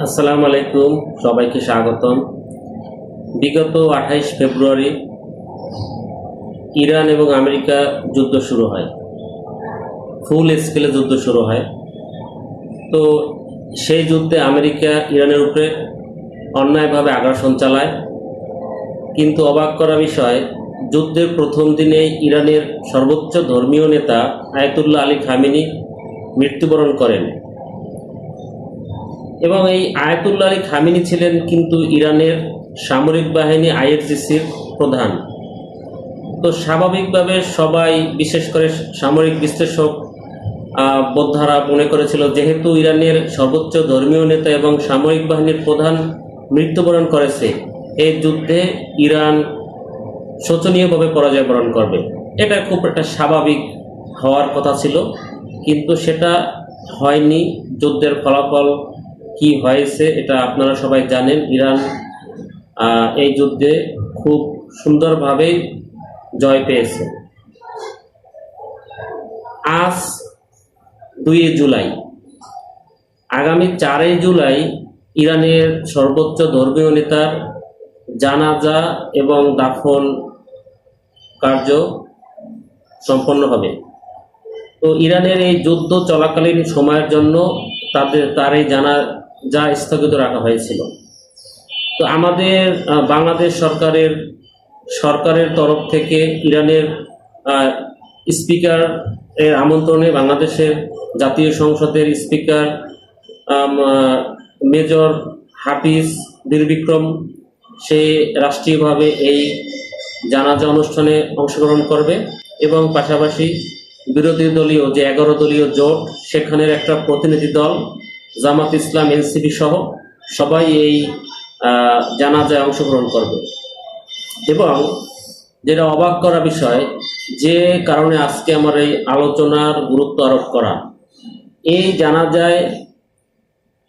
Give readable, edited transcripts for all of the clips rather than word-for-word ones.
আসসালামু আলাইকুম, সবাইকে স্বাগতম। বিগত 28 ফেব্রুয়ারি ইরান এবং আমেরিকা যুদ্ধ শুরু হয়, ফুল স্কেলে যুদ্ধ শুরু হয়। তো সেই যুদ্ধে আমেরিকা ইরানের উপরে অন্যায়ভাবে আগ্রাসন চালায়, কিন্তু অবাক করা বিষয়, যুদ্ধের প্রথম দিনেই ইরানের সর্বোচ্চ ধর্মীয় নেতা আয়াতুল্লাহ আলী খামেনি মৃত্যুবরণ করেন। এবং এই আয়াতুল্লাহ আলী খামেনি ছিলেন কিন্তু ইরানের সামরিক বাহিনী আইআরজিসির প্রধান। তো স্বাভাবিকভাবে সবাই, বিশেষ করে সামরিক বিশ্লেষক বোদ্ধারা মনে করেছিল, যেহেতু ইরানের সর্বোচ্চ ধর্মীয় নেতা এবং সামরিক বাহিনীর প্রধান মৃত্যুবরণ করেছে, এই যুদ্ধে ইরান শোচনীয়ভাবে পরাজয় বরণ করবে। এটা খুব একটা স্বাভাবিক হওয়ার কথা ছিল, কিন্তু সেটা হয়নি। যুদ্ধের ফলাফল কি হয়েছে এটা আপনারা সবাই জানেন। ইরান এই যুদ্ধে খুব সুন্দরভাবে জয় পেয়েছে। আজ 2 জুলাই, আগামী 4 জুলাই ইরানের সর্বোচ্চ ধর্মীয় নেতার জানাজা এবং দাফন কার্য সম্পন্ন হবে। তো ইরানের এই যুদ্ধ চলাকালীন সময়ের জন্য তার এই জানাজা স্থগিত রাখা হয়েছিল। তো আমাদের বাংলাদেশ সরকারের তরফ থেকে ইরানের স্পিকার এর আমন্ত্রণে বাংলাদেশের জাতীয় সংসদের স্পিকার মেজর হাফিজ বীর বিক্রম সে রাষ্ট্রীয়ভাবে এই জানাজা অনুষ্ঠানে অংশগ্রহণ করবে, এবং পাশাপাশি বিরোধী দলীয় যে 11 দলীয় জোট, সেখানের একটা প্রতিনিধি দল, জামাত ইসলাম, এনসিপি সহ সবাই এই জানাজায় অংশগ্রহণ করবে। এবং যেটা অবাক করা বিষয়, যে কারণে আজকে আমার এই আলোচনার গুরুত্ব আরোপ করা, এই জানাজায়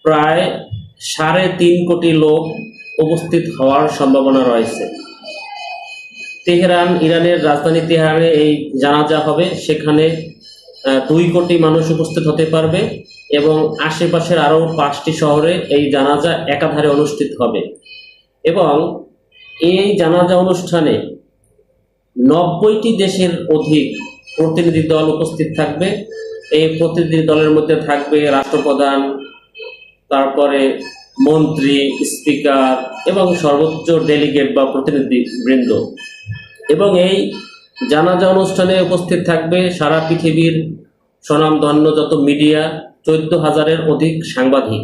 প্রায় 3.5 কোটি লোক উপস্থিত হওয়ার সম্ভাবনা রয়েছে। তেহরান, ইরানের রাজধানী তেহরানে এই জানাজা হবে, সেখানে 2 কোটি মানুষ উপস্থিত হতে পারবে, এবং আশেপাশের আরও 5টি শহরে এই জানাজা একাধারে অনুষ্ঠিত হবে। এবং এই জানাজা অনুষ্ঠানে 90টি দেশের অধিক প্রতিনিধি দল উপস্থিত থাকবে। এই প্রতিনিধি দলের মধ্যে থাকবে রাষ্ট্রপ্রধান, তারপরে মন্ত্রী, স্পিকার এবং সর্বোচ্চ ডেলিগেট বা প্রতিনিধি বৃন্দ। এবং এই জানাজা অনুষ্ঠানে উপস্থিত থাকবে সারা পৃথিবীর স্বনামধন্য যত মিডিয়া, 14,000-এর অধিক সাংবাদিক।